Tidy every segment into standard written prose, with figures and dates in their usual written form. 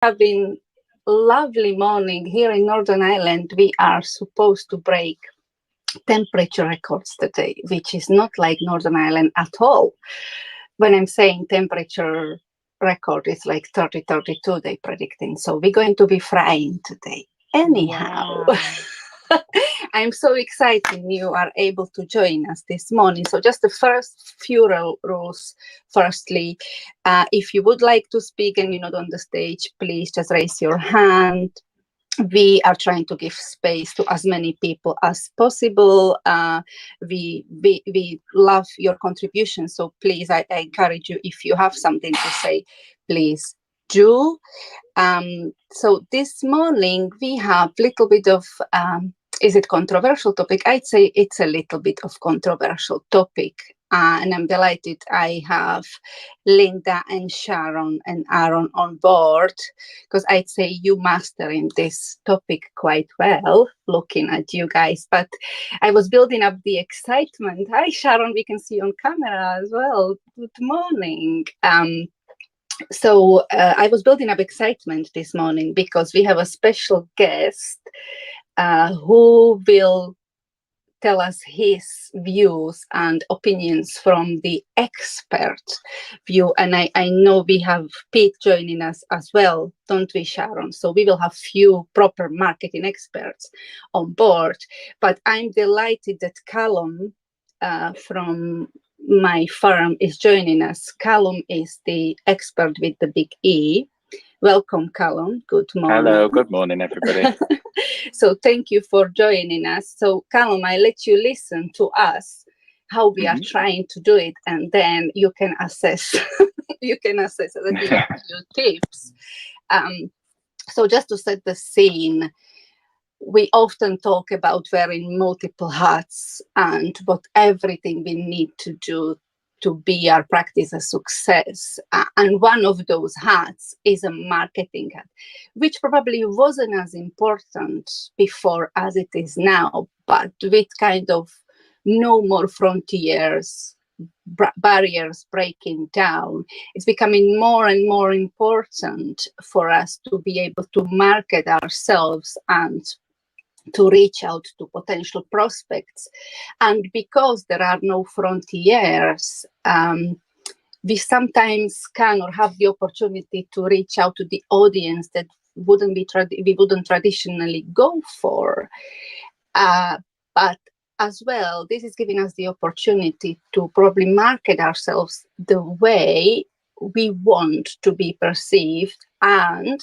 Having lovely morning here in Northern Ireland. We are supposed to break temperature records today, which is not like Northern Ireland at all. When I'm saying temperature record, it's like 30, 32 they predicting. So we're going to be frying today. Anyhow, Wow. I'm so excited you are able to join us this morning. So just the first few rules. Firstly, if you would like to speak and you're not on the stage, please just raise your hand. We are trying to give space to as many people as possible. We love your contribution. So please, I encourage you, if you have something to say, please do. So this morning we have a little bit of, is it controversial topic? I'd say it's a little bit of controversial topic. And I'm delighted I have Linda and Sharon and Aaron on board, because I'd say you mastering this topic quite well, looking at you guys. But I was building up the excitement. Hi, Sharon, we can see you on camera as well. Good morning. So I was building up excitement this morning because we have a special guest who will tell us his views and opinions from the expert view. And I know we have Pete joining us as well, don't we, Sharon? So we will have few proper marketing experts on board. But I'm delighted that Callum from my firm is joining us. Callum is the expert with the big E. Welcome, Callum. Good morning. Hello, good morning, everybody. So thank you for joining us. So Callum, I let you listen to us, how we are trying to do it, and then you can assess. You can assess and give a few tips. So just to set the scene, we often talk about wearing multiple hats and what everything we need to do to be our practice a success. And one of those hats is a marketing hat, which probably wasn't as important before as it is now, but with kind of no more frontiers, barriers breaking down, it's becoming more and more important for us to be able to market ourselves and to reach out to potential prospects. And because there are no frontiers, we sometimes can or have the opportunity to reach out to the audience that we wouldn't traditionally go for. But as well, this is giving us the opportunity to probably market ourselves the way we want to be perceived, and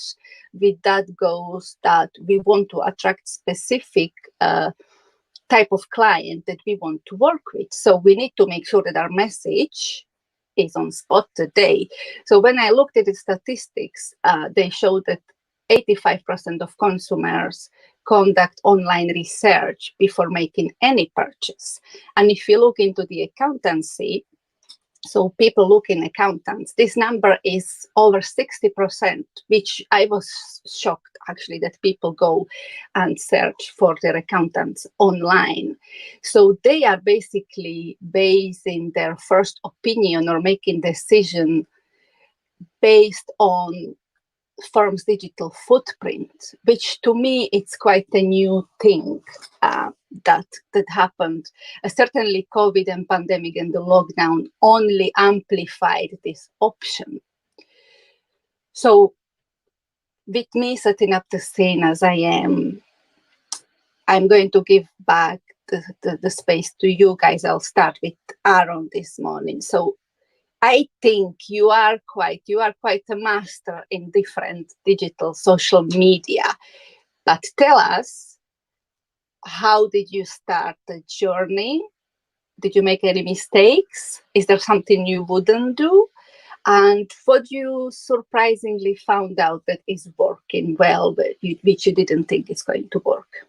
with that goes that we want to attract specific type of client that we want to work with. So we need to make sure that our message is on spot today. So when I looked at the statistics, they showed that 85% of consumers conduct online research before making any purchase. And if you look into the accountancy, so people look in accountants, this number is over 60%, which I was shocked actually that people go and search for their accountants online. So they are basically basing their first opinion or making decision based on firm's digital footprint, which to me it's quite a new thing that happened. Certainly COVID and pandemic and the lockdown only amplified this option. So with me setting up the scene as I am, I'm going to give back the space to you guys. I'll start with Aaron this morning. So I think you are quite a master in different digital social media. But tell us, how did you start the journey? Did you make any mistakes? Is there something you wouldn't do? And what you surprisingly found out that is working well, which you didn't think is going to work?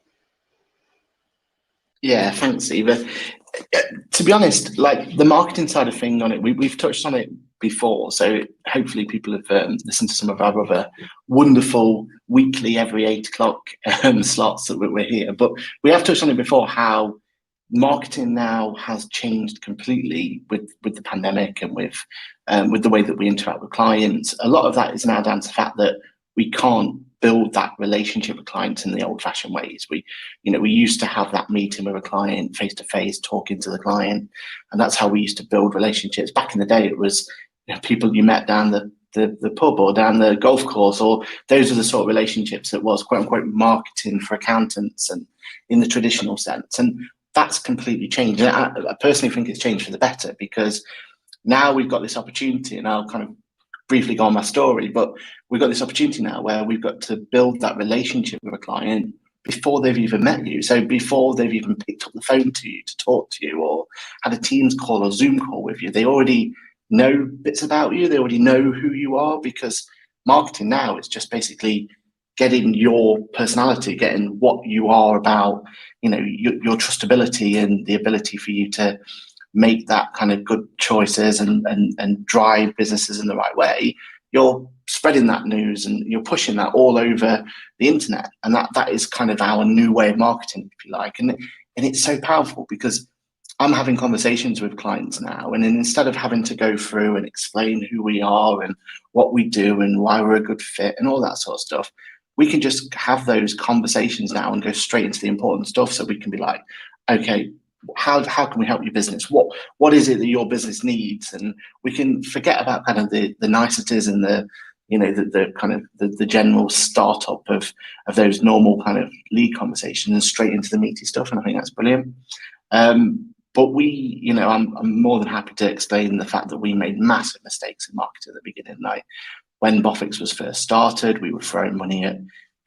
Yeah, thanks, Eva. To be honest, like the marketing side of thing on it, we've touched on it before, so hopefully people have listened to some of our other wonderful weekly every 8 o'clock slots that we're here. But we have touched on it before, how marketing now has changed completely with the pandemic and with the way that we interact with clients. A lot of that is now down to the fact that we can't build that relationship with clients in the old-fashioned ways. We used to have that meeting with a client face to face, talking to the client, and that's how we used to build relationships. Back in the day, it was people you met down the pub or down the golf course, or those are the sort of relationships that was quote unquote marketing for accountants and in the traditional sense. And that's completely changed. And I personally think it's changed for the better, because now we've got this opportunity, and I'll kind of briefly go on my story, but we've got this opportunity now where we've got to build that relationship with a client before they've even met you. So before they've even picked up the phone to you to talk to you or had a Teams call or Zoom call with you, they already know bits about you. They already know who you are, because marketing now is just basically getting your personality, getting what you are about, your trustability and the ability for you to make that kind of good choices and drive businesses in the right way. You're spreading that news and you're pushing that all over the internet, and that is kind of our new way of marketing, if you like. And it's so powerful, because I'm having conversations with clients now, and then instead of having to go through and explain who we are and what we do and why we're a good fit and all that sort of stuff, we can just have those conversations now and go straight into the important stuff. So we can be like, okay, how can we help your business? What is it that your business needs? And we can forget about kind of the niceties and the kind of the general startup of those normal kind of lead conversations and straight into the meaty stuff. And I think that's brilliant. But I'm more than happy to explain the fact that we made massive mistakes in marketing at the beginning. Like when Bofix was first started, we were throwing money at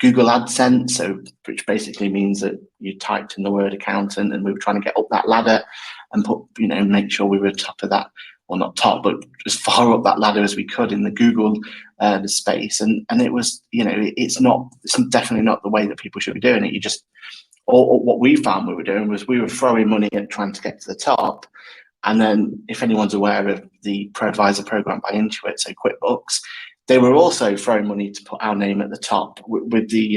Google AdSense, which basically means that you typed in the word accountant, and we were trying to get up that ladder and make sure we were top of that, well, not top, but as far up that ladder as we could in the Google the space. And it was, it's definitely not the way that people should be doing it. Or what we found we were doing was we were throwing money at trying to get to the top. And then if anyone's aware of the ProAdvisor program by Intuit, so QuickBooks, they were also throwing money to put our name at the top with the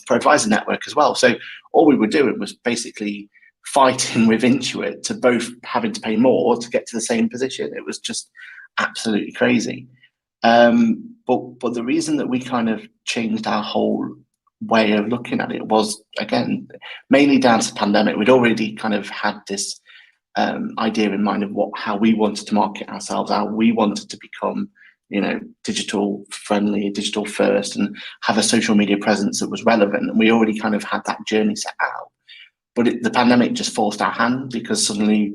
ProAdvisor network as well. So all we were doing was basically fighting with Intuit to both having to pay more to get to the same position. It was just absolutely crazy. But the reason that we kind of changed our whole way of looking at it was, again, mainly down to the pandemic. We'd already kind of had this idea in mind of how we wanted to market ourselves, how we wanted to become digital friendly, digital first, and have a social media presence that was relevant. And we already kind of had that journey set out. But the pandemic just forced our hand, because suddenly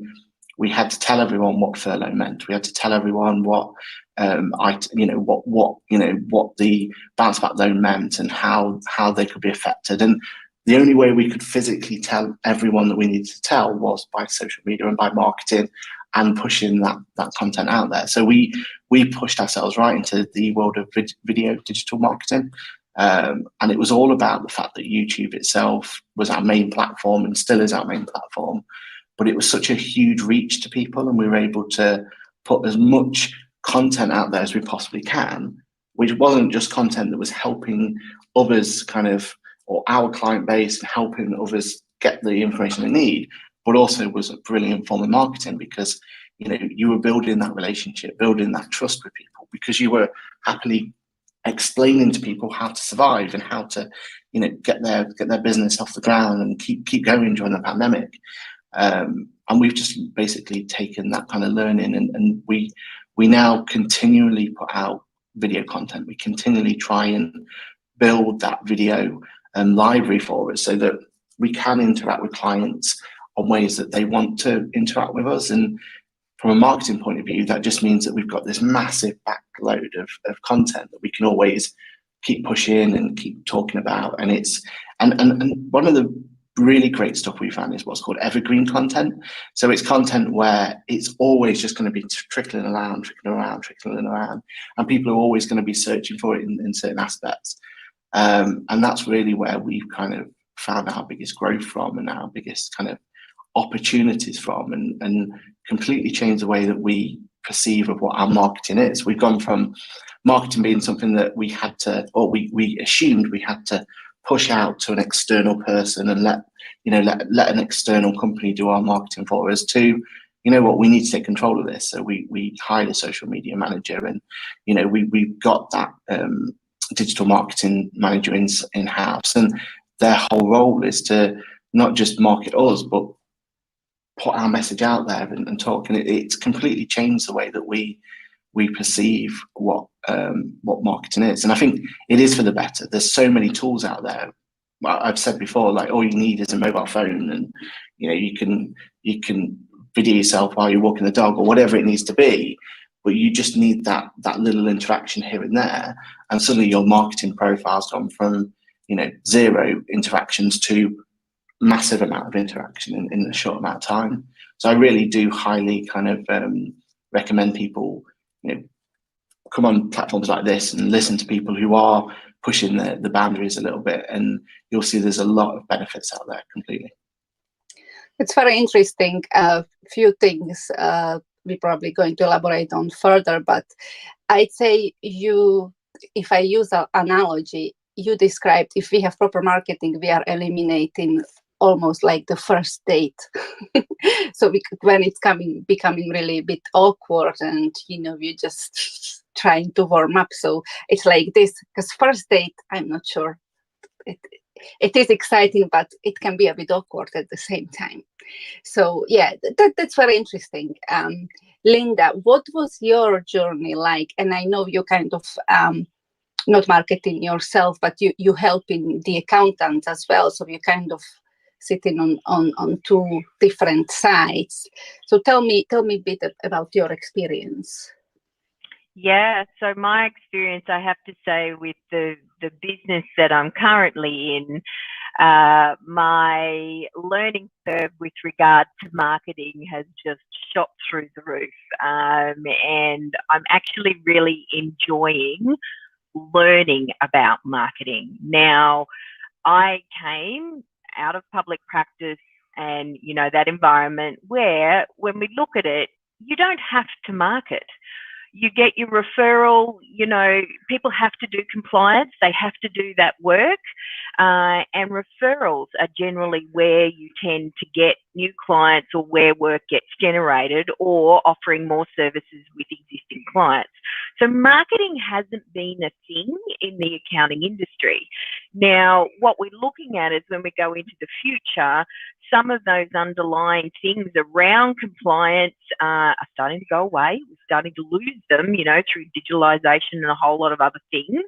we had to tell everyone what furlough meant. We had to tell everyone what the bounce back loan meant and how they could be affected. And the only way we could physically tell everyone that we needed to tell was by social media and by marketing and pushing that content out there. So we pushed ourselves right into the world of video digital marketing. And it was all about the fact that YouTube itself was our main platform and still is our main platform. But it was such a huge reach to people, and we were able to put as much content out there as we possibly can, which wasn't just content that was helping others or our client base and helping others get the information they need, but also was a brilliant form of marketing, because you were building that relationship, building that trust with people, because you were happily explaining to people how to survive and how to get their business off the ground and keep going during the pandemic. And we've just basically taken that kind of learning, and we now continually put out video content. We continually try and build that video library for us so that we can interact with clients on ways that they want to interact with us. And from a marketing point of view, that just means that we've got this massive backload of content that we can always keep pushing and keep talking about. And and one of the really great stuff we found is what's called evergreen content. So it's content where it's always just going to be trickling around, and people are always going to be searching for it in certain aspects. And that's really where we've kind of found our biggest growth from and our biggest kind of opportunities from, and completely changed the way that we perceive of what our marketing is. We've gone from marketing being something that we had to, or we assumed we had to push out to an external person and let an external company do our marketing for us, to we need to take control of this. So we hired a social media manager, and we've got that digital marketing manager in-house, and their whole role is to not just market us, but put our message out there and talk. And it's completely changed the way that we perceive what marketing is. And I think it is for the better. There's so many tools out there. I've said before, like, all you need is a mobile phone, and you can video yourself while you're walking the dog or whatever it needs to be. But you just need that little interaction here and there, and suddenly your marketing profile's gone from 0 interactions to massive amount of interaction in a short amount of time. So I really do highly kind of recommend people come on platforms like this and listen to people who are pushing the boundaries a little bit, and you'll see there's a lot of benefits out there completely. It's very interesting. A few things we're probably going to elaborate on further, but I'd say if I use an analogy, you described, if we have proper marketing, we are eliminating almost like the first date. So when it's becoming really a bit awkward, and we're just trying to warm up. So it's like this, because first date, I'm not sure. It is exciting, but it can be a bit awkward at the same time. So yeah, that's very interesting. Linda, what was your journey like? And I know you kind of not marketing yourself, but you helping the accountants as well. So you kind of sitting on two different sides. So tell me a bit about your experience. Yeah, so my experience, I have to say, with the business that I'm currently in, my learning curve with regard to marketing has just shot through the roof. And I'm actually really enjoying learning about marketing. Now, I came out of public practice and, that environment where, when we look at it, you don't have to market. You get your referral, people have to do compliance, they have to do that work, and referrals are generally where you tend to get new clients, or where work gets generated, or offering more services with existing clients. So marketing hasn't been a thing in the accounting industry. Now, what we're looking at is, when we go into the future, some of those underlying things around compliance are starting to go away. We're starting to lose them, through digitalisation and a whole lot of other things.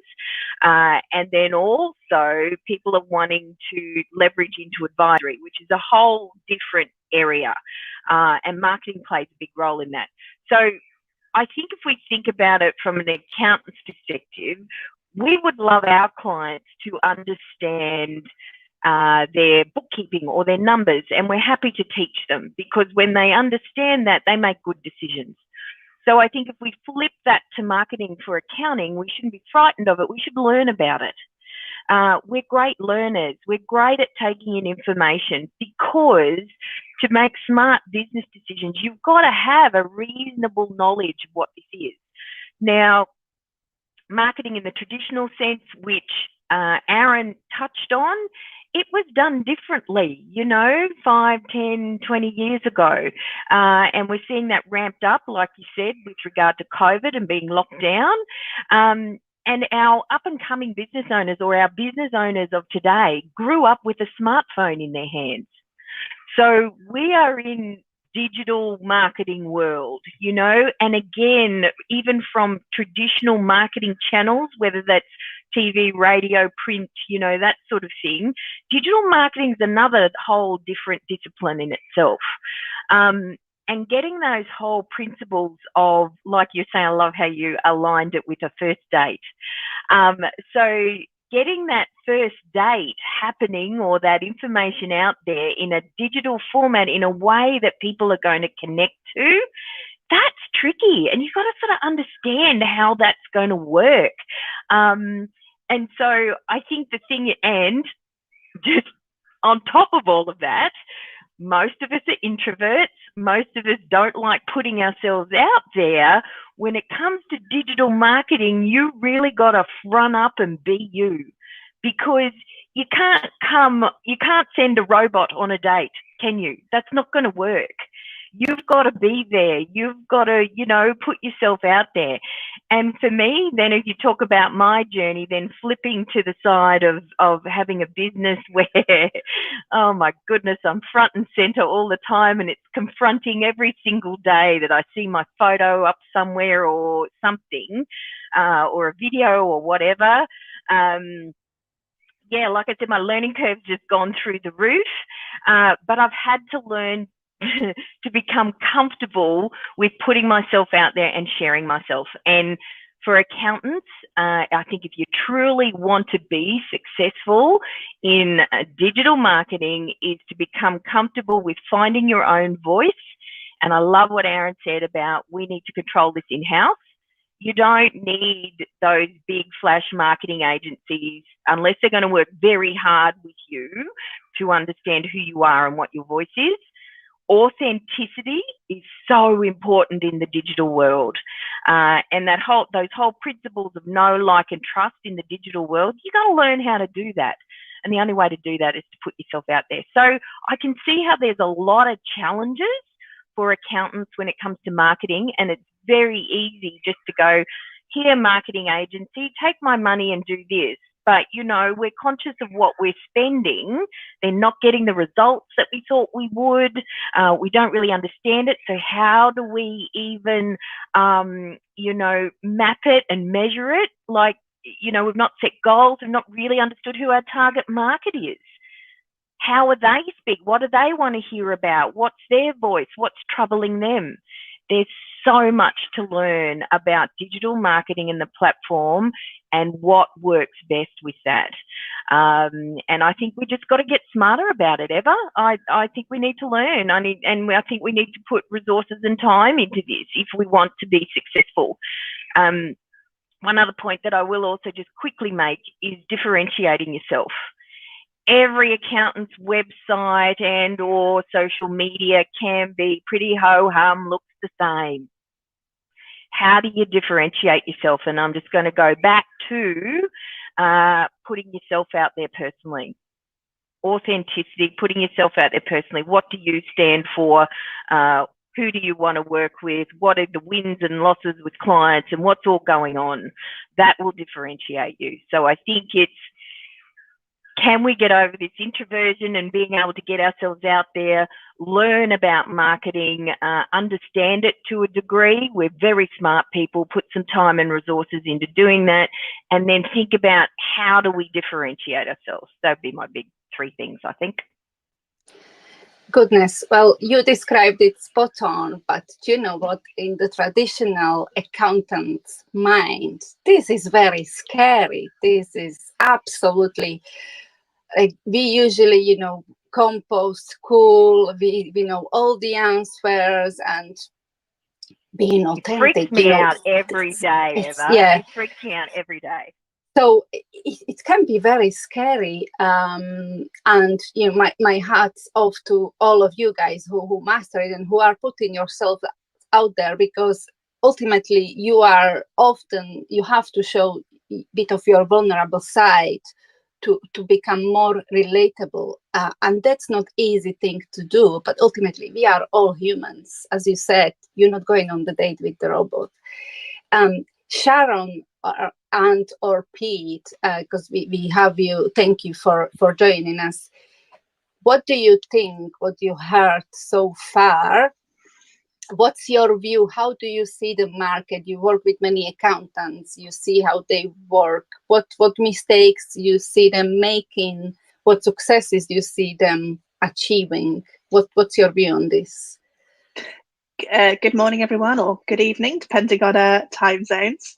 And then also, people are wanting to leverage into advisory, which is a whole different area. And marketing plays a big role in that. So I think if we think about it from an accountant's perspective, we would love our clients to understand their bookkeeping or their numbers, and we're happy to teach them, because when they understand that, they make good decisions. So I think if we flip that to marketing for accounting, we shouldn't be frightened of it. We should learn about it. We're great learners. We're great at taking in information, because to make smart business decisions, you've got to have a reasonable knowledge of what this is. Now, marketing in the traditional sense, which Aaron touched on, it was done differently, 5, 10, 20 years ago. And we're seeing that ramped up, like you said, with regard to COVID and being locked down. And our up-and-coming business owners, or our business owners of today, grew up with a smartphone in their hands. So we are in digital marketing world, and again, even from traditional marketing channels, whether that's TV, radio, print, that sort of thing, digital marketing is another whole different discipline in itself. And getting those whole principles of, like you're saying, I love how you aligned it with a first date. So getting that first date happening, or that information out there in a digital format, in a way that people are going to connect to, that's tricky. And you've got to sort of understand how that's going to work. And so I think the thing, and just on top of all of that, most of us are introverts. Most of us don't like putting ourselves out there. When it comes to digital marketing, you really got to front up and be you, because you can't send a robot on a date, can you? That's not going to work. You've got to be there. You've got to, put yourself out there. And for me, then if you talk about my journey, then flipping to the side of having a business where, oh my goodness, I'm front and center all the time, and it's confronting every single day that I see my photo up somewhere or something, or a video or whatever. Yeah, like I said, my learning curve's just gone through the roof, but I've had to learn to become comfortable with putting myself out there and sharing myself. And for accountants, I think if you truly want to be successful in digital marketing, is to become comfortable with finding your own voice. And I love what Aaron said about we need to control this in-house. You don't need those big flash marketing agencies unless they're going to work very hard with you to understand who you are and what your voice is. Authenticity is so important in the digital world, and those whole principles of know, like, and trust in the digital world, you got to learn how to do that. And the only way to do that is to put yourself out there. So I can see how there's a lot of challenges for accountants when it comes to marketing, and it's very easy just to go, here, marketing agency, take my money and do this. But, you know, we're conscious of what we're spending. They're not getting the results that we thought we would. We don't really understand it. So how do we even, you know, map it and measure it? Like, you know, we've not set goals. We've not really understood who our target market is. How are they speak? What do they want to hear about? What's their voice? What's troubling them? There's so much to learn about digital marketing and the platform and what works best with that. And I think we just got to get smarter about it, Eva. I think we need to learn. I think we need to put resources and time into this if we want to be successful. One other point that I will also just quickly make is differentiating yourself. Every accountant's website and or social media can be pretty ho-hum, looks the same. How do you differentiate yourself? And I'm just going to go back to putting yourself out there personally. Authenticity, putting yourself out there personally. What do you stand for? Who do you want to work with? What are the wins and losses with clients, and what's all going on? That will differentiate you. So I think it's, can we get over this introversion and being able to get ourselves out there, learn about marketing, understand it to a degree? We're very smart people, put some time and resources into doing that, and then think about how do we differentiate ourselves. That'd be my big three things, I think. Goodness, well, you described it spot on, but you know what, in the traditional accountant's mind, this is very scary. This is absolutely, like, we usually, you know, compose cool, we know all the answers and being authentic. It freaks me out every day, Eva. Yeah. It freaks me out every day. So it can be very scary, and you know, my hat's off to all of you guys who master it and who are putting yourself out there, because ultimately you have to show a bit of your vulnerable side to become more relatable, and that's not easy thing to do. But ultimately, we are all humans, as you said. You're not going on the date with the robot. Sharon or Pete, because we have you. Thank you for joining us. What do you think? What you heard so far? What's your view? How do you see the market? You work with many accountants. You see how they work. What mistakes you see them making? What successes you see them achieving? What's your view on this? Good morning, everyone, or good evening, depending on time zones.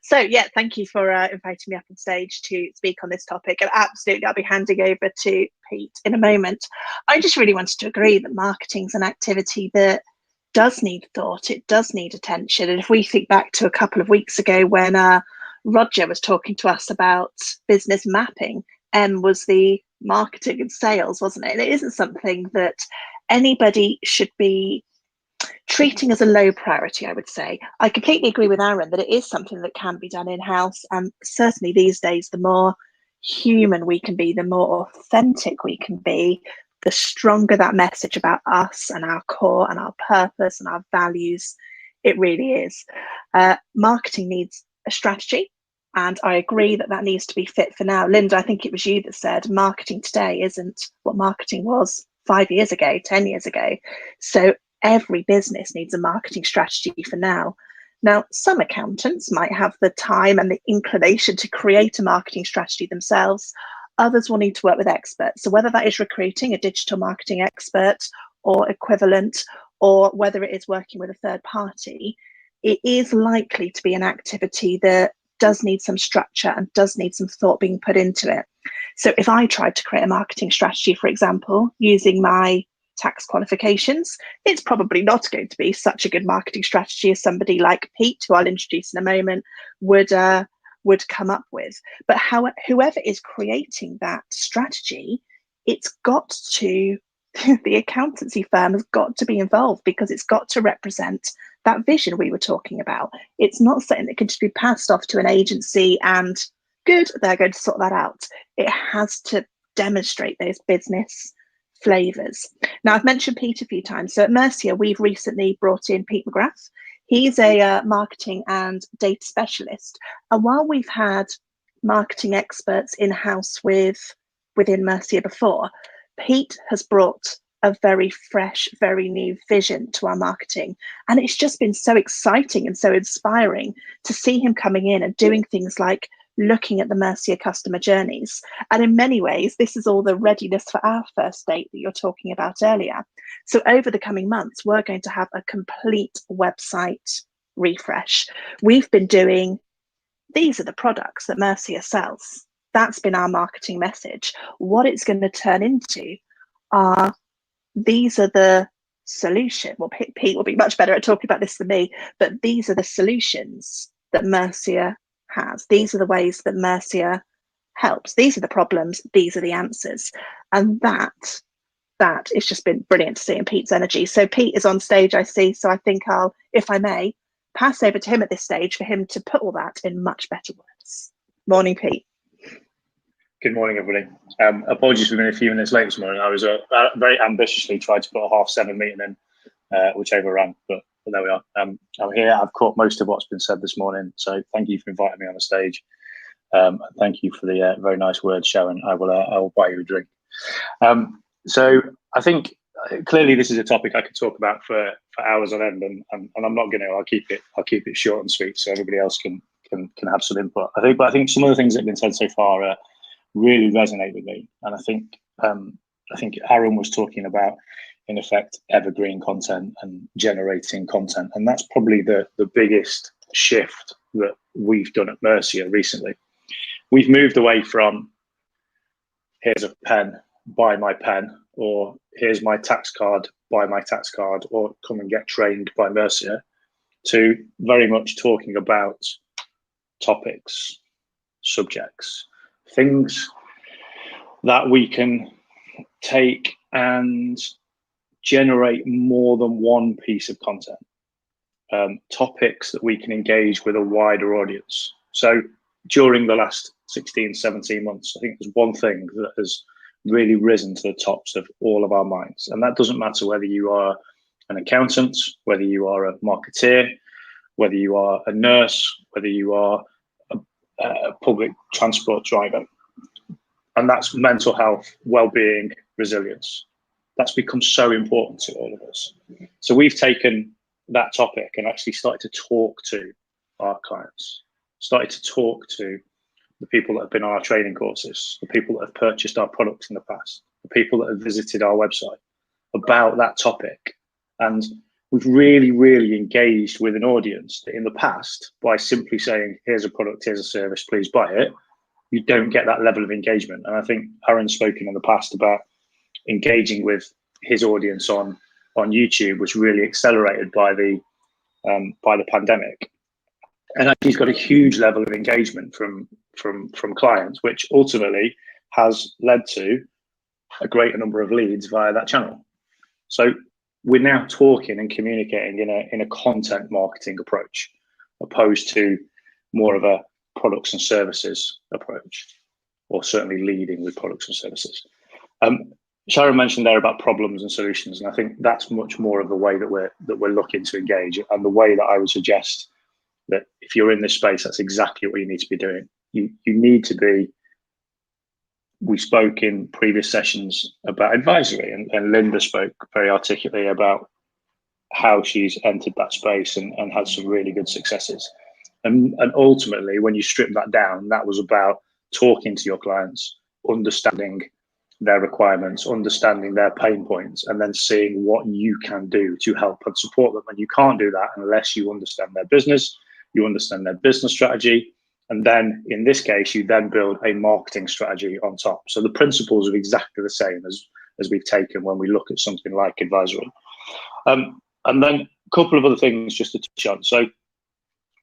So yeah, thank you for inviting me up on stage to speak on this topic. And absolutely, I'll be handing over to Pete in a moment. I just really wanted to agree that marketing's an activity that does need thought, it does need attention. And if we think back to a couple of weeks ago when Roger was talking to us about business mapping, was the marketing and sales, wasn't it? And it isn't something that anybody should be treating as a low priority, I would say. I completely agree with Aaron that it is something that can be done in-house, and certainly these days, the more human we can be, the more authentic we can be, the stronger that message about us and our core and our purpose and our values It really is. Marketing needs a strategy, and I agree that that needs to be fit for now. Linda, I think it was you that said marketing today isn't what marketing was 5 years ago, 10 years ago. So every business needs a marketing strategy for now. Now, some accountants might have the time and the inclination to create a marketing strategy themselves. Others will need to work with experts. So whether that is recruiting a digital marketing expert or equivalent, or whether it is working with a third party, it is likely to be an activity that does need some structure and does need some thought being put into it. So if I tried to create a marketing strategy, for example, using my tax qualifications, it's probably not going to be such a good marketing strategy as somebody like Pete, who I'll introduce in a moment, would come up with. But whoever is creating that strategy, it's got to, the accountancy firm has got to be involved, because it's got to represent that vision we were talking about. It's not something that can just be passed off to an agency and good, they're going to sort that out. It has to demonstrate those business flavors. Now, I've mentioned Pete a few times. So at Mercia, we've recently brought in Pete McGrath. He's a marketing and data specialist. And while we've had marketing experts in-house within Mercia before, Pete has brought a very fresh, very new vision to our marketing. And it's just been so exciting and so inspiring to see him coming in and doing things like looking at the Mercia customer journeys. And in many ways, this is all the readiness for our first date that you're talking about earlier. So over the coming months, we're going to have a complete website refresh. We've been doing, these are the products that Mercia sells. That's been our marketing message. What it's going to turn into are, these are the solution. Well, Pete will be much better at talking about this than me, but these are the solutions that Mercia has. These are the ways that Mercia helps. These are the problems. These are the answers. And that it's just been brilliant to see in Pete's energy. So Pete is on stage, I see. So I think I'll, if I may, pass over to him at this stage for him to put all that in much better words. Morning, Pete. Good morning, everybody. Apologies for being a few minutes late this morning. I was very ambitiously tried to put a 7:30 meeting in, which overran, but there we are. I'm here. I've caught most of what's been said this morning, so thank you for inviting me on the stage. Thank you for the very nice words, Sharon. I will buy you a drink. So I think clearly this is a topic I could talk about for hours on end, and I'm not going to. I'll keep it short and sweet, so everybody else can have some input. I think some of the things that have been said so far really resonate with me, and I think Aaron was talking about, in effect, evergreen content and generating content, and that's probably the biggest shift that we've done at Mercia recently. We've moved away from, here's a pen, buy my pen, or here's my tax card, buy my tax card, or come and get trained by Mercia, to very much talking about topics, subjects, things that we can take and generate more than one piece of content, topics that we can engage with a wider audience. So during the last 16, 17 months, I think there's one thing that has really risen to the tops of all of our minds. And that doesn't matter whether you are an accountant, whether you are a marketeer, whether you are a nurse, whether you are a public transport driver. And that's mental health, well-being, resilience. That's become so important to all of us. So we've taken that topic and actually started to talk to our clients, started to talk to the people that have been on our training courses, the people that have purchased our products in the past, the people that have visited our website about that topic. And we've really, really engaged with an audience that in the past, by simply saying, here's a product, here's a service, please buy it, you don't get that level of engagement. And I think Aaron's spoken in the past about engaging with his audience on YouTube, was really accelerated by the pandemic. And he's got a huge level of engagement from clients, which ultimately has led to a greater number of leads via that channel. So we're now talking and communicating in a content marketing approach, opposed to more of a products and services approach, or certainly leading with products and services. Sharon mentioned there about problems and solutions, and I think that's much more of the way that we're looking to engage, and the way that I would suggest that if you're in this space, that's exactly what you need to be doing. You need to be. We spoke in previous sessions about advisory, and Linda spoke very articulately about how she's entered that space and had some really good successes. And ultimately, when you strip that down, that was about talking to your clients, understanding their requirements, understanding their pain points, and then seeing what you can do to help and support them. And you can't do that unless you understand their business, you understand their business strategy, and then in this case, you then build a marketing strategy on top. So the principles are exactly the same as we've taken when we look at something like advisory. And then a couple of other things just to touch on. So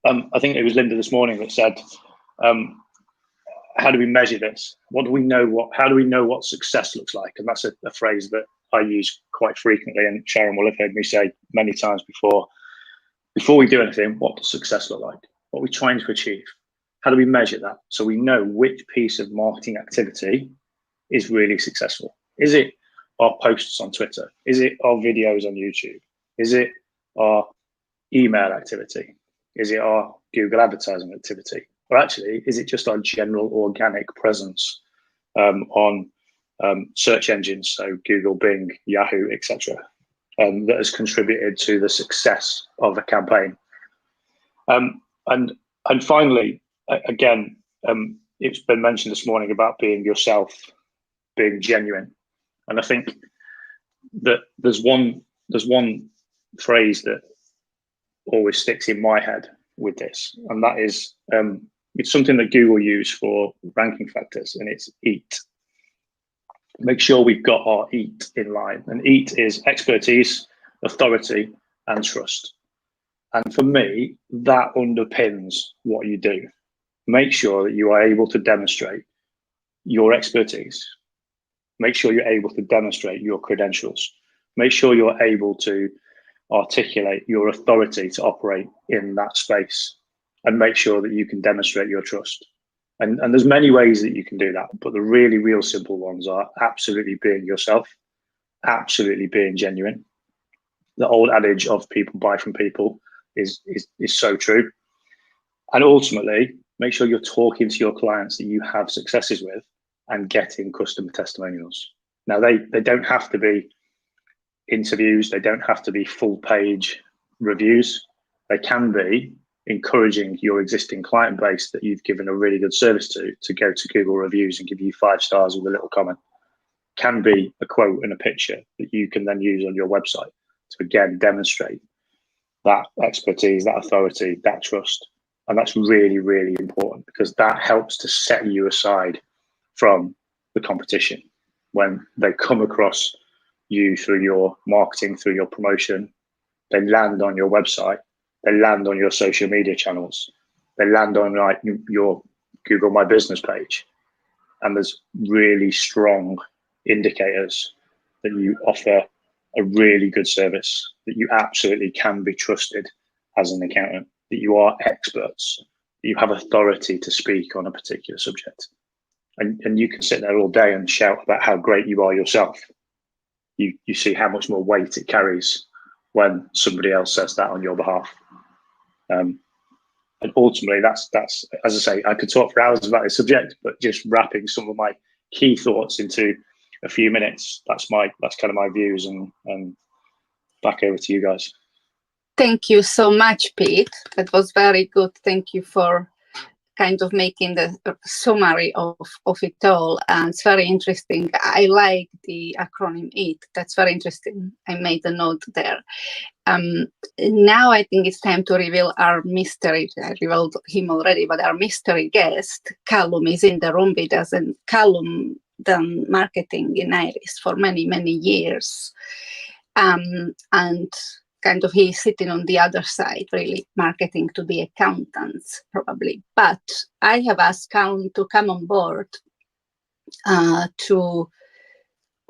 I think it was Linda this morning that said, how do we measure this? What do we know? How do we know what success looks like? And that's a phrase that I use quite frequently, and Sharon will have heard me say many times before. Before we do anything, what does success look like? What are we trying to achieve? How do we measure that? So we know which piece of marketing activity is really successful. Is it our posts on Twitter? Is it our videos on YouTube? Is it our email activity? Is it our Google advertising activity? Or actually, is it just our general organic presence on search engines, so Google, Bing, Yahoo, etc., that has contributed to the success of a campaign? And finally, again, it's been mentioned this morning about being yourself, being genuine, and I think that there's one phrase that always sticks in my head with this, and that is it's something that Google use for ranking factors, and it's EAT. Make sure we've got our EAT in line, and EAT is expertise, authority, and trust. And for me, that underpins what you do. Make sure that you are able to demonstrate your expertise. Make sure you're able to demonstrate your credentials. Make sure you're able to articulate your authority to operate in that space, and make sure that you can demonstrate your trust. And there's many ways that you can do that, but the really real simple ones are absolutely being yourself, absolutely being genuine. The old adage of people buy from people is so true. And ultimately, make sure you're talking to your clients that you have successes with and getting customer testimonials. Now, they don't have to be interviews, they don't have to be full page reviews. They can be encouraging your existing client base that you've given a really good service to go to Google reviews and give you 5 stars with a little comment. Can be a quote and a picture that you can then use on your website to again demonstrate that expertise, that authority, that trust. And that's really, really important, because that helps to set you aside from the competition. When they come across you through your marketing, through your promotion, they land on your website, they land on your social media channels, they land on like your Google My Business page, and there's really strong indicators that you offer a really good service, that you absolutely can be trusted as an accountant, that you are experts, that you have authority to speak on a particular subject. And you can sit there all day and shout about how great you are yourself. You see how much more weight it carries when somebody else says that on your behalf. And ultimately, that's as I say, I could talk for hours about this subject, but just wrapping some of my key thoughts into a few minutes, that's kind of my views, and back over to you guys. Thank you so much, Pete. That was very good. Thank you for kind of making the summary of it all. And it's very interesting. I like the acronym EAT. That's very interesting. I made a note there. Now I think it's time to reveal our mystery. I revealed him already, but our mystery guest, Callum, is in the room with us. And Callum done marketing in Iris for many, many years. And kind of he's sitting on the other side, really marketing to the accountants, probably. But I have asked Callum to come on board to,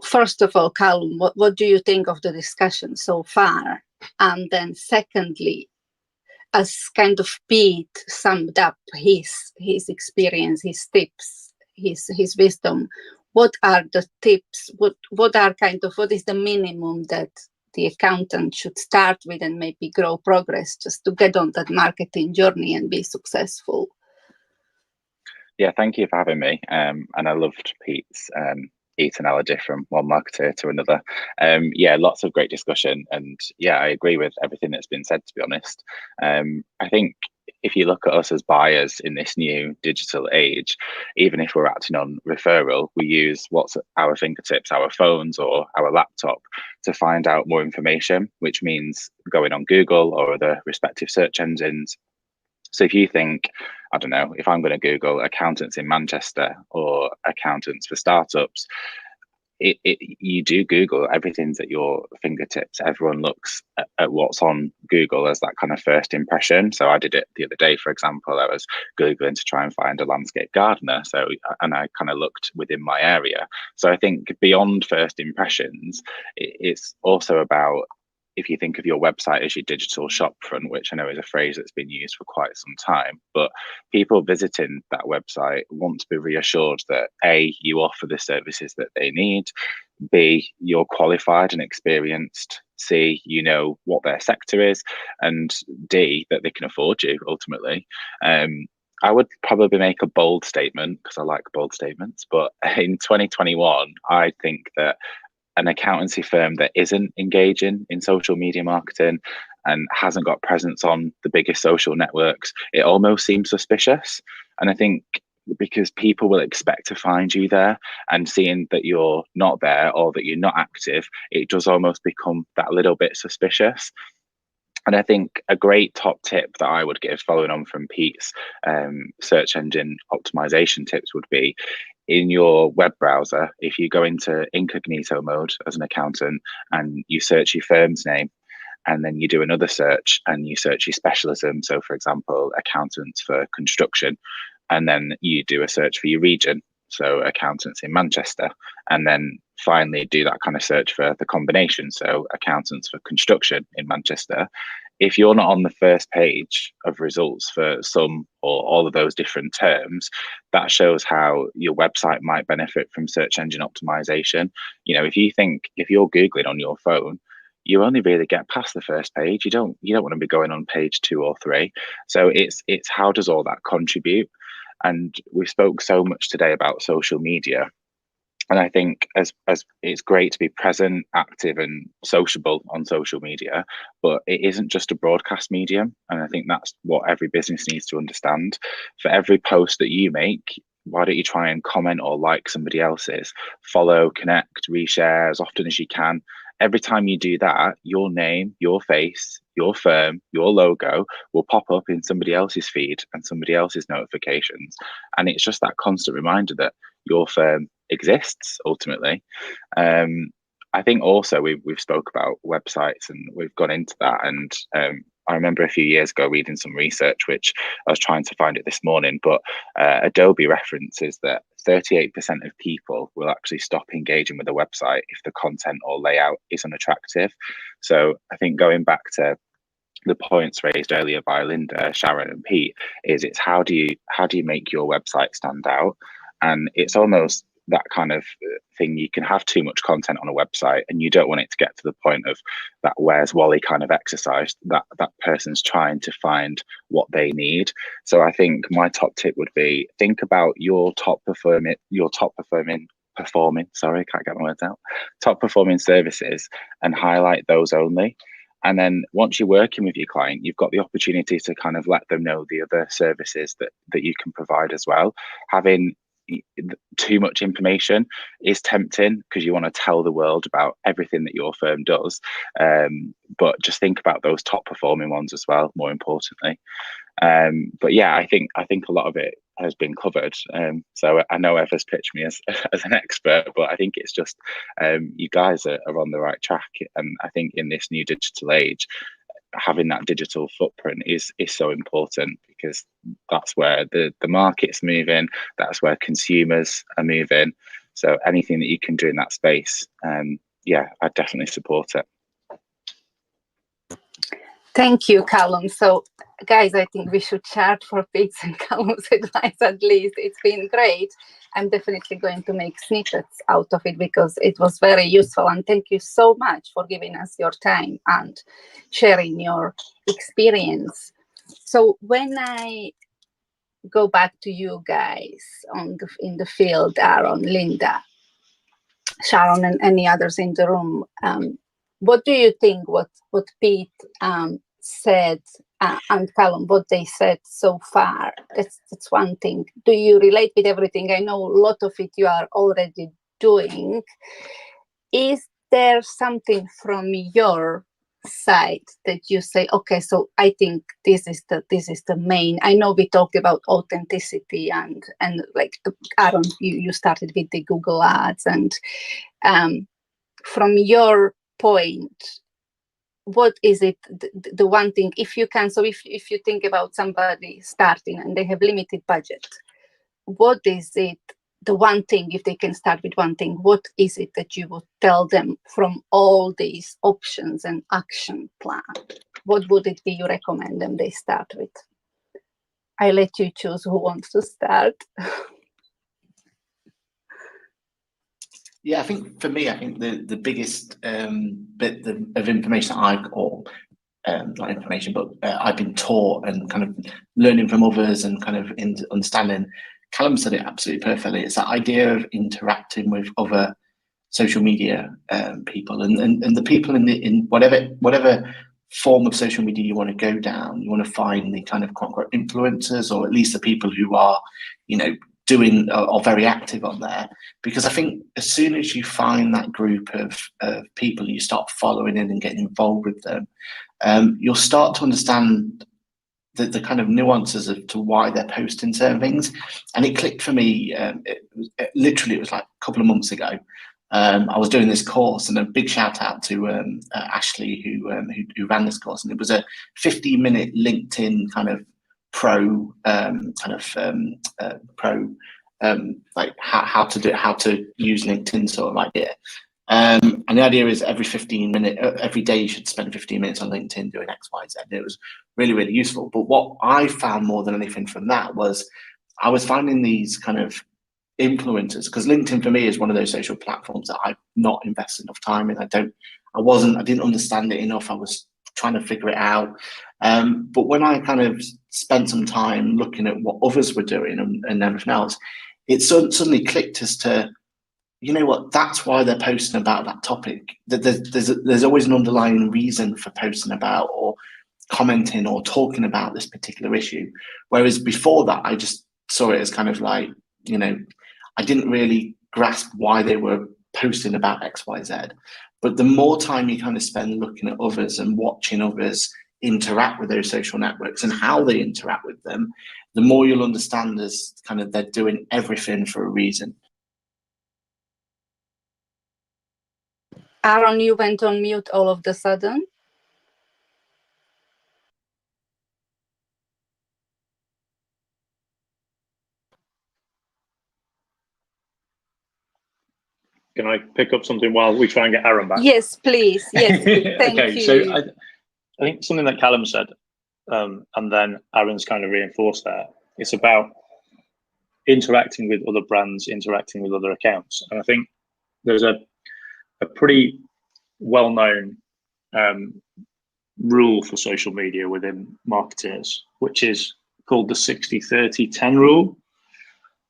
first of all, Callum, what do you think of the discussion so far? And then secondly, as kind of Pete summed up his experience, his tips, his wisdom, what are the tips? What is the minimum that the accountant should start with and maybe grow progress just to get on that marketing journey and be successful? Yeah, thank you for having me. And I loved Pete's eat analogy from one marketer to another. Yeah, lots of great discussion, and yeah, I agree with everything that's been said, to be honest. I think if you look at us as buyers in this new digital age, even if we're acting on referral, we use what's at our fingertips, our phones or our laptop, to find out more information, which means going on Google or the respective search engines. So if you think, I don't know, if I'm going to Google accountants in Manchester or accountants for startups, you do Google, everything's at your fingertips. Everyone looks at what's on Google as that kind of first impression. So I did it the other day, for example. I was Googling to try and find a landscape gardener. And I kind of looked within my area. So I think beyond first impressions, it's also about, if you think of your website as your digital shop front, which I know is a phrase that's been used for quite some time, but people visiting that website want to be reassured that A, you offer the services that they need, B, you're qualified and experienced, C, you know what their sector is, and D, that they can afford you ultimately. I would probably make a bold statement, because I like bold statements, but in 2021, I think that an accountancy firm that isn't engaging in social media marketing and hasn't got presence on the biggest social networks, it almost seems suspicious. And I think because people will expect to find you there, and seeing that you're not there or that you're not active, it does almost become that little bit suspicious. And I think a great top tip that I would give, following on from Pete's search engine optimization tips, would be, in your web browser, if you go into incognito mode as an accountant and you search your firm's name, and then you do another search and you search your specialism, so for example, accountants for construction, and then you do a search for your region, so accountants in Manchester, and then finally do that kind of search for the combination, so accountants for construction in Manchester. If you're not on the first page of results for some or all of those different terms, that shows how your website might benefit from search engine optimization. You know, if you're Googling on your phone, you only really get past the first page. You don't want to be going on page 2 or 3. So it's how does all that contribute? And we spoke so much today about social media. And I think as it's great to be present, active and sociable on social media, but it isn't just a broadcast medium. And I think that's what every business needs to understand. For every post that you make, why don't you try and comment or like somebody else's, follow, connect, reshare as often as you can. Every time you do that, your name, your face, your firm, your logo will pop up in somebody else's feed and somebody else's notifications. And it's just that constant reminder that your firm exists ultimately. I think also we've spoke about websites and we've gone into that, and I remember a few years ago reading some research, which I was trying to find it this morning, but Adobe references that 38% of people will actually stop engaging with a website if the content or layout is unattractive. So I think going back to the points raised earlier by Linda, Sharon and Pete, is it's how do you make your website stand out? And it's almost that kind of thing. You can have too much content on a website and you don't want it to get to the point of that Where's Wally kind of exercise, that person's trying to find what they need. So I think my top tip would be, think about your top performing services and highlight those only. And then once you're working with your client, you've got the opportunity to kind of let them know the other services that you can provide as well. Having too much information is tempting because you want to tell the world about everything that your firm does, but just think about those top performing ones as well, more importantly. But yeah, I think a lot of it has been covered. So I know Eva's pitched me as an expert, but I think it's just you guys are on the right track. And I think in this new digital age, having that digital footprint is so important, because that's where the market's moving, that's where consumers are moving. So anything that you can do in that space, yeah, I definitely support it. Thank you, Callum. So guys, I think we should charge for Pete's and Callum's advice at least. It's been great. I'm definitely going to make snippets out of it because it was very useful. And thank you so much for giving us your time and sharing your experience. So when I go back to you guys in the field, Aaron, Linda, Sharon, and any others in the room, what do you think? What Pete said and Callum, what they said so far? That's one thing. Do you relate with everything? I know a lot of it you are already doing. Is there something from your side that you say, okay, so I think this is the main? I know we talked about authenticity and like Aaron, you started with the Google ads, and from your point, what is it the one thing, if you can, so if you think about somebody starting and they have limited budget, what is it, the one thing, if they can start with one thing, what is it that you would tell them from all these options and action plan? What would it be you recommend them they start with? I let you choose who wants to start. Yeah, I think for me, I think the biggest bit of information not information, but I've been taught and kind of learning from others and kind of understanding. Callum said it absolutely perfectly. It's that idea of interacting with other social media people and the people in whatever form of social media you want to go down. You want to find the kind of quote-unquote influencers, or at least the people who are, doing or very active on there, because I think as soon as you find that group of people, you start following in and getting involved with them, you'll start to understand the kind of nuances as to why they're posting certain things. And it clicked for me. It was like a couple of months ago. I was doing this course, and a big shout out to Ashley who ran this course, and it was a 15-minute LinkedIn kind of pro like how to use LinkedIn sort of idea. And the idea is every day you should spend 15 minutes on LinkedIn doing X, Y, Z. And it was really, really useful. But what I found more than anything from that was I was finding these kind of influencers, because LinkedIn for me is one of those social platforms that I've not invested enough time in. I didn't understand it enough. I was trying to figure it out. But when I kind of spent some time looking at what others were doing and everything else, it suddenly clicked as to, you know what, that's why they're posting about that topic. There's always an underlying reason for posting about or commenting or talking about this particular issue. Whereas before that, I just saw it as kind of like, I didn't really grasp why they were posting about X, Y, Z. But the more time you kind of spend looking at others and watching others interact with those social networks and how they interact with them, the more you'll understand as kind of they're doing everything for a reason. Aaron, you went on mute all of the sudden. Can I pick up something while we try and get Aaron back? Yes, please. Yes, please. Thank okay, you. So I think something that Callum said, and then Aaron's kind of reinforced there, it's about interacting with other brands, interacting with other accounts. And I think there's a pretty well-known rule for social media within marketers, which is called the 60-30-10 rule.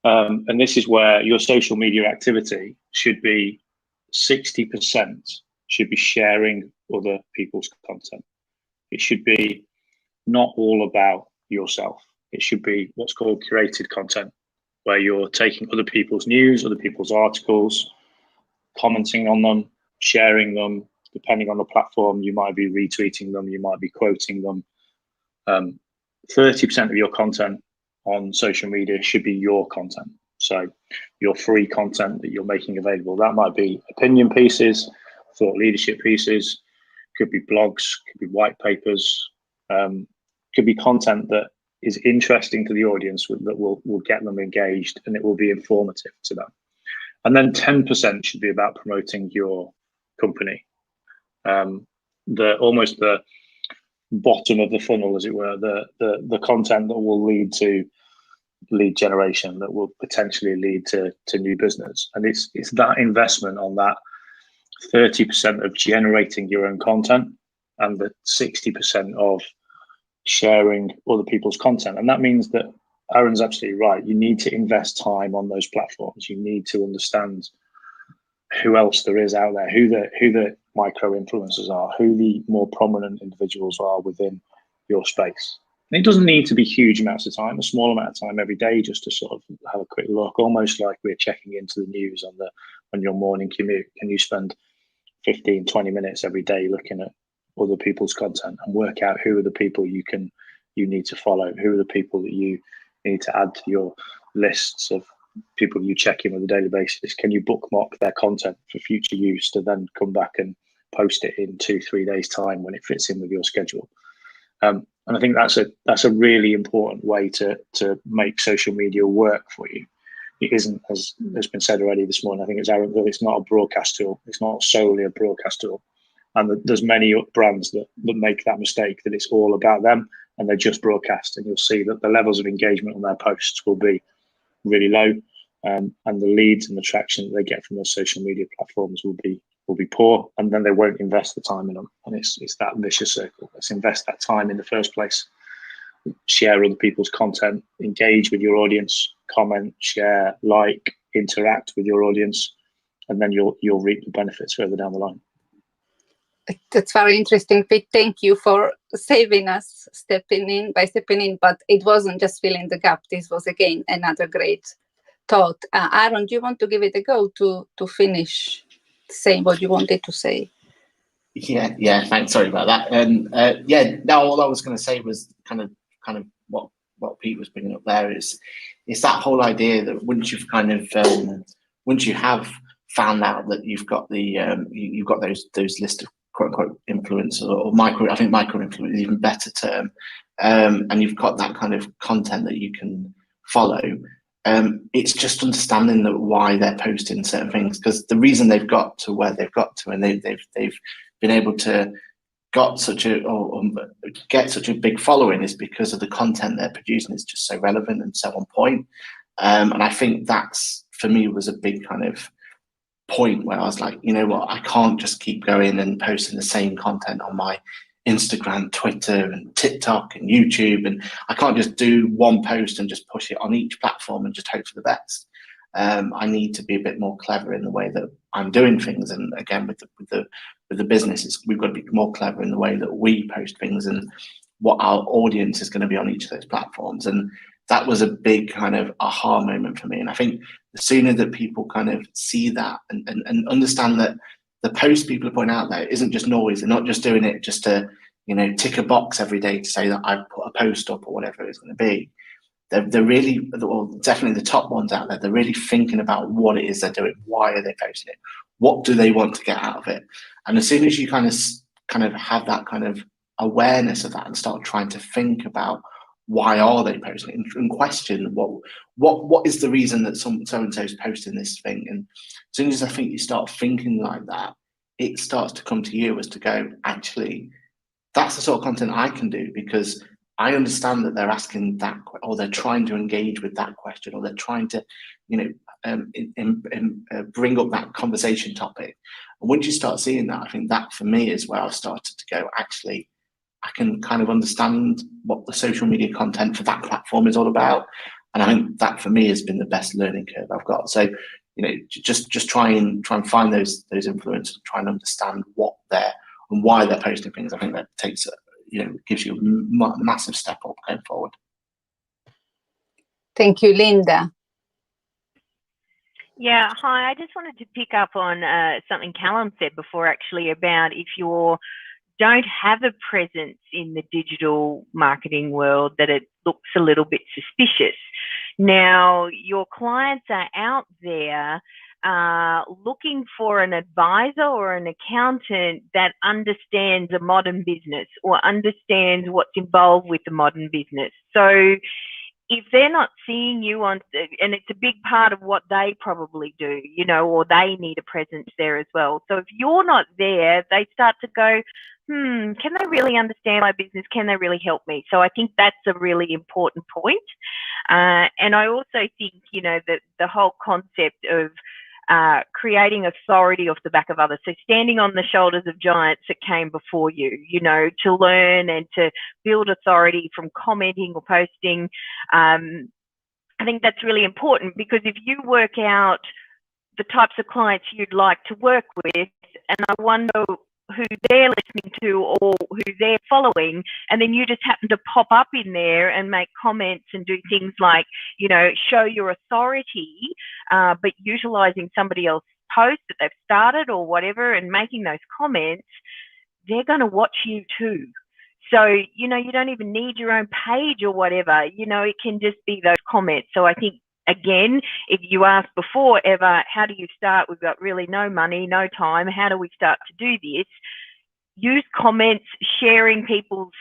And this is where your social media activity should be 60% should be sharing other people's content. It should be not all about yourself. It should be what's called curated content, where you're taking other people's news, other people's articles, commenting on them, sharing them. Depending on the platform, you might be retweeting them, you might be quoting them. 30% of your content on social media should be your content. So your free content that you're making available. That might be opinion pieces, thought leadership pieces, could be blogs, could be white papers, could be content that is interesting to the audience, that will get them engaged, and it will be informative to them. And then 10% should be about promoting your company. Almost the bottom of the funnel, as it were, the content that will lead to lead generation that will potentially lead to new business. And it's that investment on that 30% of generating your own content and the 60% of sharing other people's content. And that means that Aaron's absolutely right. You need to invest time on those platforms. You need to understand who else there is out there, who the micro influencers are, who the more prominent individuals are within your space. And it doesn't need to be huge amounts of time, a small amount of time every day, just to sort of have a quick look, almost like we're checking into the news on your morning commute. Can you spend 15, 20 minutes every day looking at other people's content and work out who are the people you need to follow, who are the people that you need to add to your lists of people you check in on a daily basis? Can you bookmark their content for future use to then come back and post it in 2-3 days time when it fits in with your schedule? And I think that's a really important way to make social media work for you. It isn't, as has been said already this morning, I think it's Aaron, that it's not a broadcast tool. It's not solely a broadcast tool. And there's many brands that make that mistake, that it's all about them and they just broadcast. And you'll see that the levels of engagement on their posts will be really low, and the leads and the traction that they get from those social media platforms will be poor, and then they won't invest the time in them. And it's that vicious circle. Let's invest that time in the first place, share other people's content, engage with your audience, comment, share, like, interact with your audience, and then you'll reap the benefits further down the line. That's very interesting, Pete. Thank you for saving us, stepping in, but it wasn't just filling the gap. This was, again, another great thought. Aaron, do you want to give it a go to finish saying what you wanted to say? Yeah, thanks. Sorry about that. And all I was going to say was kind of what Pete was bringing up there is that whole idea that once you've once you have found out that you've got you've got those list of quote unquote influencers or micro, I think micro influence is even better term, and you've got that kind of content that you can follow. It's just understanding that why they're posting certain things, because the reason they've got to where they've got to, and they've been able to get such a big following, is because of the content they're producing is just so relevant and so on point. And I think that's, for me, was a big kind of point where I was like, you know what, I can't just keep going and posting the same content on my Instagram, Twitter and TikTok and YouTube, and I can't just do one post and just push it on each platform and just hope for the best. I need to be a bit more clever in the way that I'm doing things, and again with the business, we've got to be more clever in the way that we post things and what our audience is going to be on each of those platforms. And that was a big kind of aha moment for me. And I think the sooner that people kind of see that and understand that the post people are putting out there isn't just noise, they're not just doing it just to, tick a box every day to say that I've put a post up or whatever it's going to be. They're really, well, definitely the top ones out there, they're really thinking about what it is they're doing, why are they posting it, what do they want to get out of it. And as soon as you kind of have that kind of awareness of that and start trying to think about why are they posting it and question what is the reason that so and so is posting this thing, and as soon as I think you start thinking like that, it starts to come to you as to go, actually, that's the sort of content I can do, because I understand that they're asking that, or they're trying to engage with that question, or they're trying to, bring up that conversation topic. And once you start seeing that, I think that for me is where I've started to go, actually, I can kind of understand what the social media content for that platform is all about. And I think that for me has been the best learning curve I've got. So, just try and find those influencers, try and understand what they're and why they're posting things. I think that takes, gives you a massive step up going forward. Thank you, Linda. Yeah, hi. I just wanted to pick up on something Callum said before, actually, about if you don't have a presence in the digital marketing world, that it looks a little bit suspicious. Now, your clients are out there looking for an advisor or an accountant that understands a modern business or understands what's involved with the modern business. So if they're not seeing you on, and it's a big part of what they probably do, or they need a presence there as well. So if you're not there, they start to go, can they really understand my business? Can they really help me? So I think that's a really important point. And I also think, you know, that the whole concept of creating authority off the back of others. So standing on the shoulders of giants that came before you, you know, to learn and to build authority from commenting or posting. I think that's really important, because if you work out the types of clients you'd like to work with, and I wonder who they're listening to or who they're following, and then you just happen to pop up in there and make comments and do things like, you know, show your authority, but utilizing somebody else's post that they've started or whatever and making those comments, they're going to watch you too. So, you know, you don't even need your own page or whatever, you know, it can just be those comments. So I think, again, if you asked before, Eva, how do you start? We've got really no money, no time. How do we start to do this? Use comments, sharing people's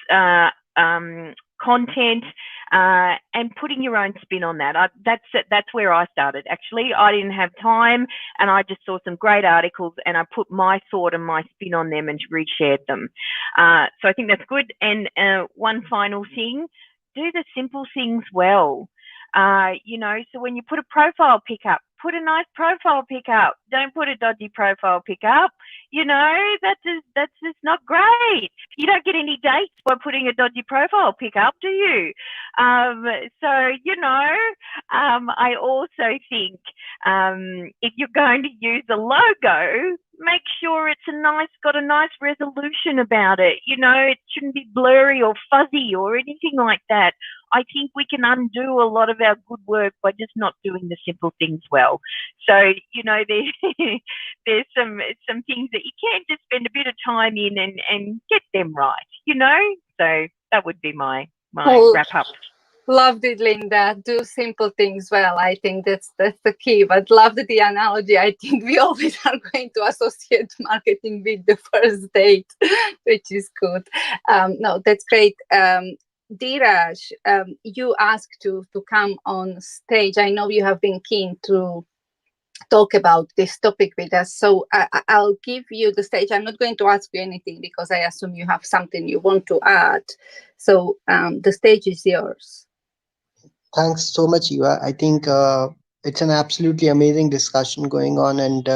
content, and putting your own spin on that. That's where I started. Actually, I didn't have time, and I just saw some great articles, and I put my thought and my spin on them and reshared them. So I think that's good. And one final thing: do the simple things well. You know, so when you put a profile pic up, put a nice profile pic up. Don't put a dodgy profile pic up. You know, that's just not great. You don't get any dates by putting a dodgy profile pic up, do you? So, you know, I also think if you're going to use a logo, make sure it's got a nice resolution about it. You know, it shouldn't be blurry or fuzzy or anything like that. I think we can undo a lot of our good work by just not doing the simple things well. So, you know, there's some things that you can't just spend a bit of time in and get them right, you know? So that would be my wrap up. Loved it, Linda. Do simple things well. I think that's the key. But loved the analogy. I think we always are going to associate marketing with the first date, which is good. No, that's great. Dheeraj, you asked to come on stage. I know you have been keen to talk about this topic with us, so I'll give you the stage. I'm not going to ask you anything because I assume you have something you want to add. So the stage is yours. Thanks so much, Eva. I think it's an absolutely amazing discussion going on, and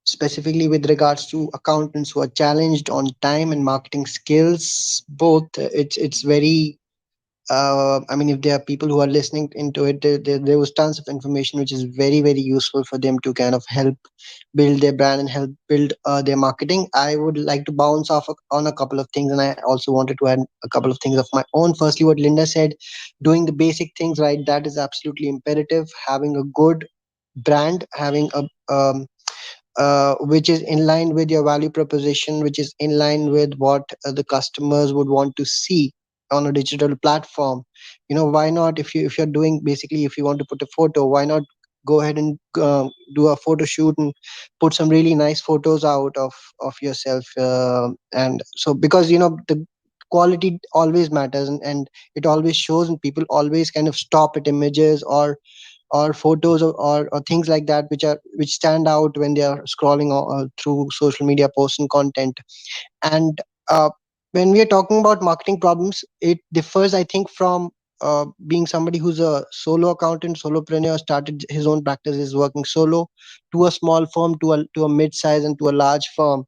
specifically with regards to accountants who are challenged on time and marketing skills, both. It's very. I mean, if there are people who are listening into it, there was tons of information which is very, very useful for them to kind of help build their brand and help build their marketing. I would like to bounce off on a couple of things, and I also wanted to add a couple of things of my own. Firstly, what Linda said, doing the basic things right, that is absolutely imperative. Having a good brand, having a which is in line with your value proposition, which is in line with what the customers would want to see on a digital platform. You know, why not, if you're doing, basically, if you want to put a photo, why not go ahead and do a photo shoot and put some really nice photos out of yourself, and so, because you know, the quality always matters, and it always shows, and people always kind of stop at images or photos or things like that which stand out when they are scrolling through social media posts and content. And when we are talking about marketing problems, it differs, I think, from being somebody who's a solo accountant, solopreneur, started his own practice, is working solo, to a small firm, to a mid-size and to a large firm.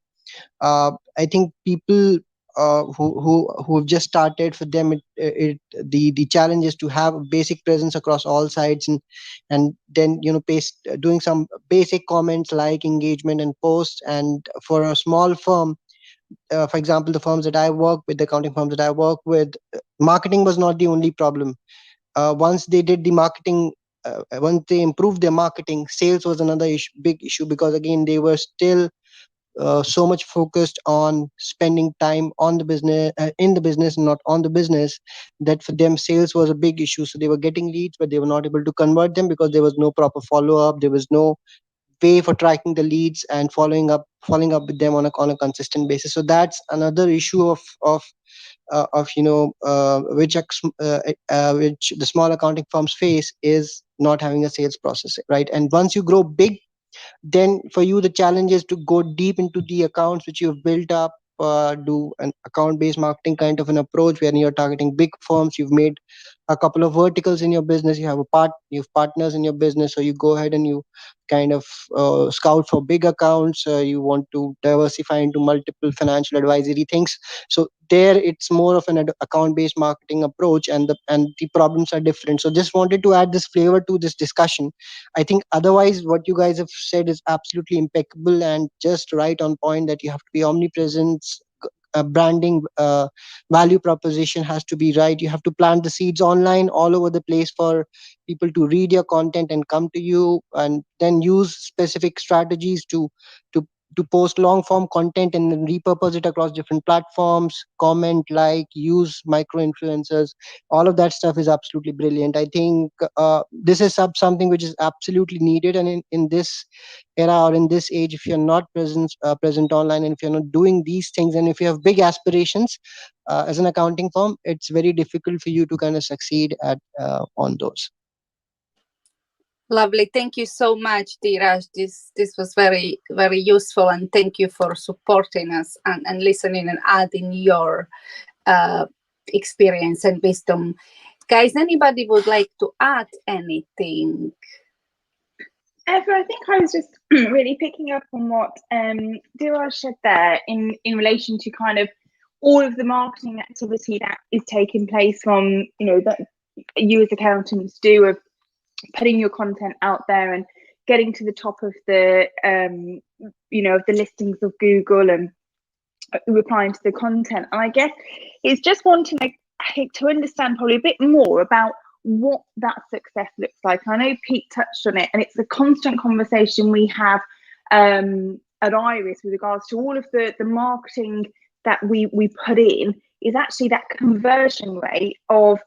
I think people who have just started, for them, the challenge is to have a basic presence across all sides, and then, you know, doing some basic comments like engagement and posts. And for a small firm, for example, the firms that I work with, the accounting firms that I work with, marketing was not the only problem. Once they did the marketing, once they improved their marketing, sales was another big issue, because again, they were still so much focused on spending time on the business, in the business, and not on the business, that for them sales was a big issue. So they were getting leads, but they were not able to convert them because there was no proper follow up. There was no way for tracking the leads and following up with them on a consistent basis. So that's another issue of you know, which the small accounting firms face, is not having a sales process, right? And once you grow big, then for you the challenge is to go deep into the accounts which you've built up, do an account-based marketing kind of an approach where you're targeting big firms. You've made a couple of verticals in your business. You have partners in your business, so you go ahead and you kind of scout for big accounts. You want to diversify into multiple financial advisory things. So there, it's more of an account-based marketing approach, and the problems are different. So just wanted to add this flavor to this discussion. I think otherwise, what you guys have said is absolutely impeccable and just right on point, that you have to be omnipresent. Branding, value proposition has to be right. You have to plant the seeds online all over the place for people to read your content and come to you, and then use specific strategies to to post long form content and then repurpose it across different platforms, comment, like, use micro influencers. All of that stuff is absolutely brilliant. I think this is something which is absolutely needed, and in this era or in this age, if you're not present online, and if you're not doing these things, and if you have big aspirations as an accounting firm, it's very difficult for you to kind of succeed at on those. Lovely. Thank you so much, Dheeraj. This was very, very useful, and thank you for supporting us and listening and adding your experience and wisdom. Guys, anybody would like to add anything? Ever, I think I was just really picking up on what Dheeraj said there in relation to kind of all of the marketing activity that is taking place from, that you as accountants do, of putting your content out there and getting to the top of the, of the listings of Google and replying to the content. And I guess it's just wanting to understand probably a bit more about what that success looks like. I know Pete touched on it, and it's a constant conversation we have at Iris with regards to all of the marketing that we put in, is actually that conversion rate of,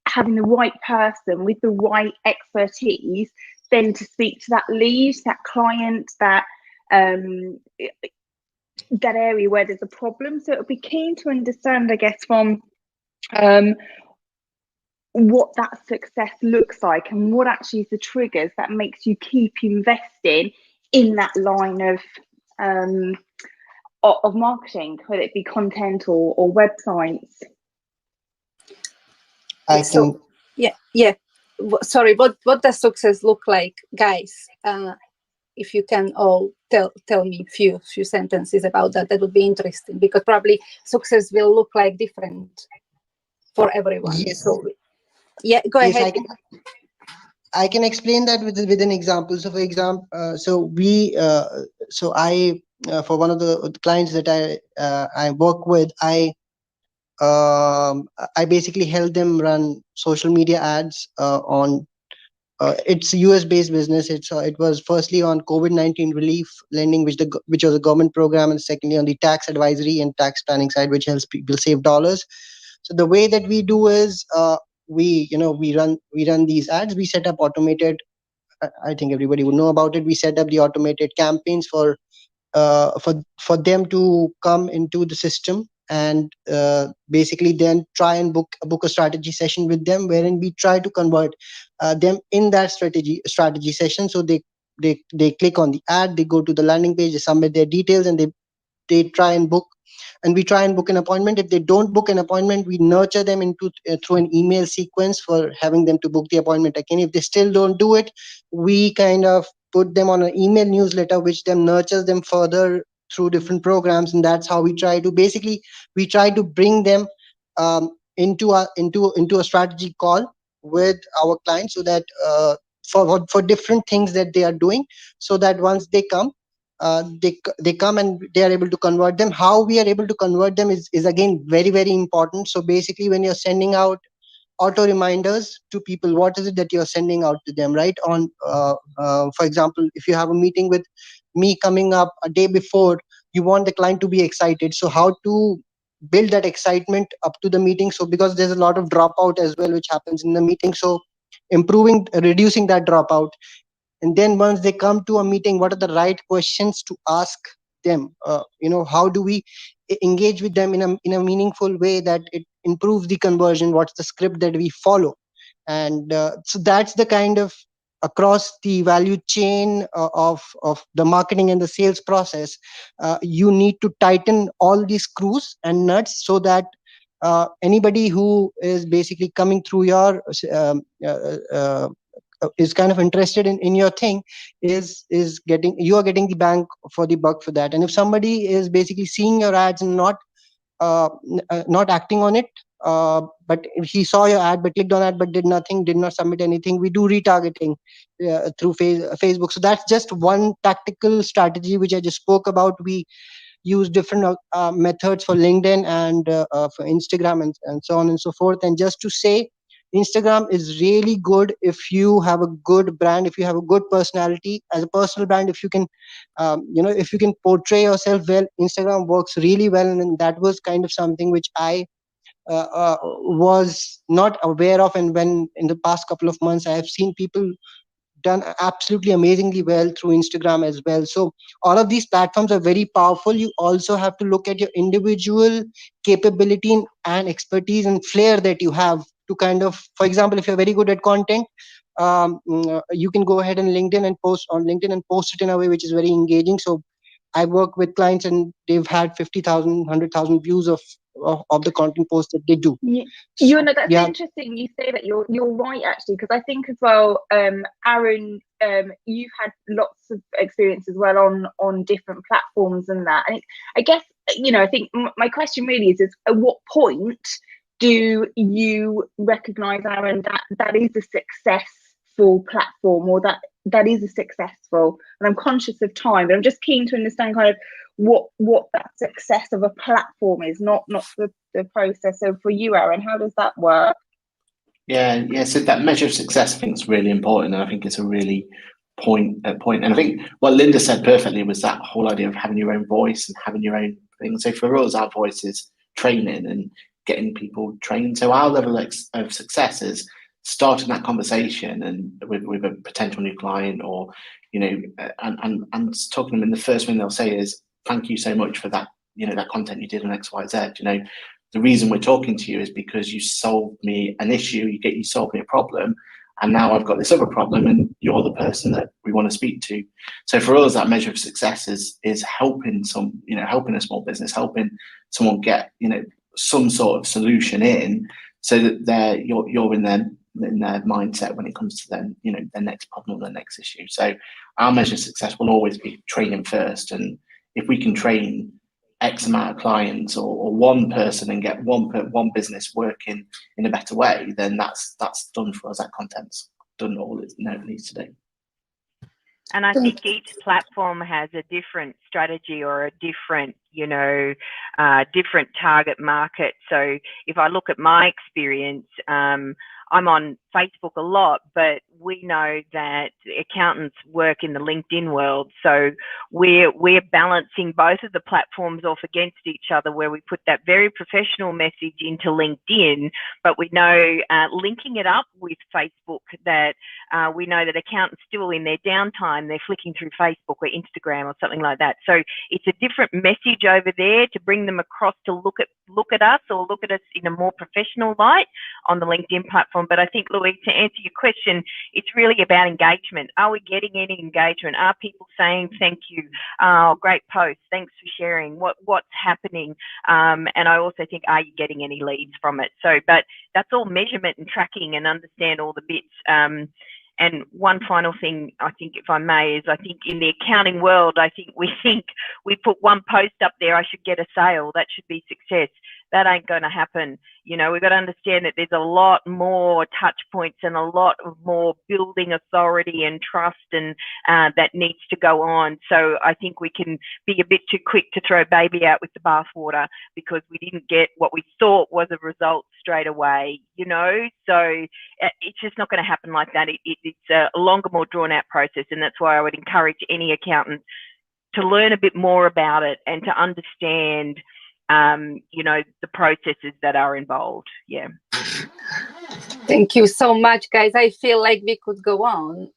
having the right person with the right expertise then to speak to that lead, that client, that that area where there's a problem. So it'll be keen to understand, I guess, from what that success looks like, and what actually is the triggers that makes you keep investing in that line of marketing, whether it be content or websites. Sorry, what does success look like, guys? If you can all tell me a few sentences about that would be interesting, because probably success will look like different for everyone. Yes. So go ahead. I can explain that with an example. So for example, for one of the clients that I work with, I basically help them run social media ads on. It's a US-based business. It was firstly on COVID-19 relief lending, which was a government program, and secondly on the tax advisory and tax planning side, which helps people save dollars. So the way that we do is we run these ads. We set up automated. I think everybody would know about it. We set up the automated campaigns for them to come into the system, and basically then try and book a strategy session with them, wherein we try to convert them in that strategy session. So they click on the ad, they go to the landing page, they submit their details, and they try and book. And we try and book an appointment. If they don't book an appointment, we nurture them into through an email sequence for having them to book the appointment again. If they still don't do it, we kind of put them on an email newsletter, which then nurtures them further through different programs. And that's how we try to bring them into a strategy call with our clients, so that for different things that they are doing, so that once they come, they come and they are able to convert them. How we are able to convert them is again very, very important. So basically, when you're sending out auto reminders to people, what is it that you're sending out to them, right? On for example, if you have a meeting with me coming up a day before, you want the client to be excited. So how to build that excitement up to the meeting? So because there's a lot of dropout as well, which happens in the meeting, so reducing that dropout. And then once they come to a meeting, what are the right questions to ask them? How do we engage with them in a meaningful way that it improves the conversion? What's the script that we follow? And so that's the kind of across the value chain of the marketing and the sales process, you need to tighten all these screws and nuts so that anybody who is basically coming through your is kind of interested in your thing is getting, you are getting the bang for the buck for that. And if somebody is basically seeing your ads and not acting on it, but he saw your ad but clicked on that but did nothing, did not submit anything, we do retargeting through Facebook. So that's just one tactical strategy which I just spoke about. We use different methods for LinkedIn and for Instagram and so on and so forth. And just to say, Instagram is really good if you have a good brand, if you have a good personality as a personal brand. If you can, if you can portray yourself well, Instagram works really well. And that was kind of something which I was not aware of. And when in the past couple of months, I have seen people done absolutely amazingly well through Instagram as well. So all of these platforms are very powerful. You also have to look at your individual capability and expertise and flair that you have to kind of, for example, if you're very good at content, you can go ahead and LinkedIn and post on LinkedIn and post it in a way which is very engaging. So I work with clients and they've had 50,000, 100,000 views of the content posts that they do. You know, that's interesting you say that. You're right, actually, because I think as well, Aaron, you've had lots of experience as well on different platforms and that. And I guess, I think my question really is at what point do you recognize, Aaron, that is a successful platform, or that is a successful, and I'm conscious of time, but I'm just keen to understand kind of what that success of a platform is, not the process. So for you, Aaron, how does that work? Yeah. So that measure of success, I think, is really important, and I think it's a really point. And I think what Linda said perfectly was that whole idea of having your own voice and having your own thing. So for us, our voice is training and getting people trained. So our level of success is starting that conversation and with a potential new client, or and talking to them, and the first thing they'll say is, thank you so much for that, that content you did on XYZ. The reason we're talking to you is because you solved me an issue, you solved me a problem, and now I've got this other problem, and you're the person that we want to speak to. So for us, that measure of success is helping helping a small business, helping someone get some sort of solution in, so that you're in their mindset when it comes to them, their next problem, their next issue. So our measure of success will always be training first, and if we can train X amount of clients or one person and get one business working in a better way, then that's done for us. That content's done all it needs to do. And I think each platform has a different strategy or a different, different target market. So if I look at my experience, I'm on Facebook a lot, but we know that accountants work in the LinkedIn world. So we're balancing both of the platforms off against each other, where we put that very professional message into LinkedIn, but we know linking it up with Facebook, that we know that accountants still in their downtime, they're flicking through Facebook or Instagram or something like that. So it's a different message over there to bring them across to look at us, or look at us in a more professional light on the LinkedIn platform. But I think, Louise, to answer your question, it's really about engagement. Are we getting any engagement? Are people saying thank you? Oh, great post, thanks for sharing. What's happening? And I also think, are you getting any leads from it? So, but that's all measurement and tracking, and understand all the bits. And one final thing, I think, if I may, is I think in the accounting world, I think we put one post up there, I should get a sale, that should be success. That ain't going to happen. We've got to understand that there's a lot more touch points and a lot more building authority and trust, and that needs to go on. So I think we can be a bit too quick to throw baby out with the bathwater because we didn't get what we thought was a result straight away, So it's just not going to happen like that. It's a longer, more drawn out process. And that's why I would encourage any accountant to learn a bit more about it and to understand the processes that are involved. Yeah. Thank you so much, guys. I feel like we could go on.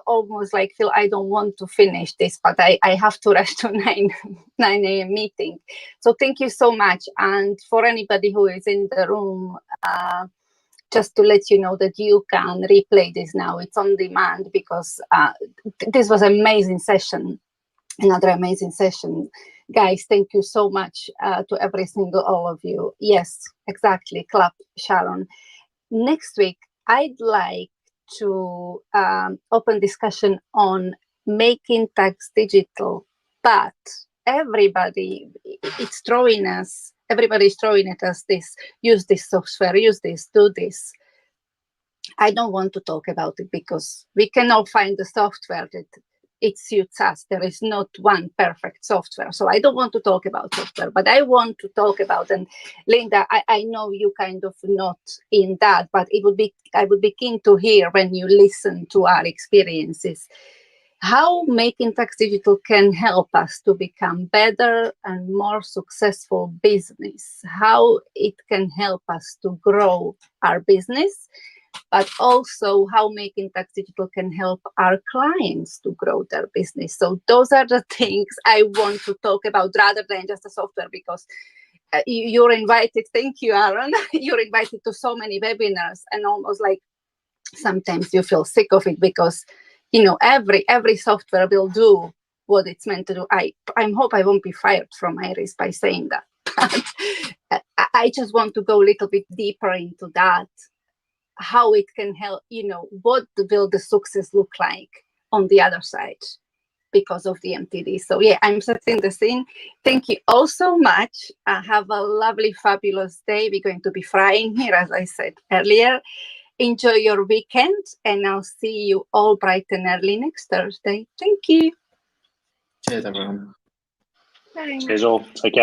Almost like feel I don't want to finish this, but I have to rush to 9 a.m. meeting. So thank you so much. And for anybody who is in the room, just to let you know that you can replay this now. It's on demand because this was an amazing session, another amazing session. Guys, thank you so much to every single all of you. Yes, exactly. Clap, Sharon. Next week, I'd like to open discussion on making tax digital, but everybody's throwing at us this, use this software, use this, do this. I don't want to talk about it because we can all find the software that it suits us. There is not one perfect software. So I don't want to talk about software, but I want to talk about, and Linda, I know you kind of not in that, but I would be keen to hear when you listen to our experiences, how making tax digital can help us to become better and more successful business, how it can help us to grow our business, but also how making tax digital can help our clients to grow their business. So those are the things I want to talk about rather than just the software, because you're invited. Thank you, Aaron. You're invited to so many webinars, and almost like sometimes you feel sick of it because, you know, every software will do what it's meant to do. I hope I won't be fired from Iris by saying that. I just want to go a little bit deeper into that, how it can help, you know, what will the success look like on the other side because of the MTD. So yeah, I'm setting the scene. Thank you all so much. Have a lovely, fabulous day. We're going to be frying here, as I said earlier. Enjoy your weekend, and I'll see you all bright and early next Thursday. Thank you. Cheers, everyone. Thanks. Cheers all. Take care.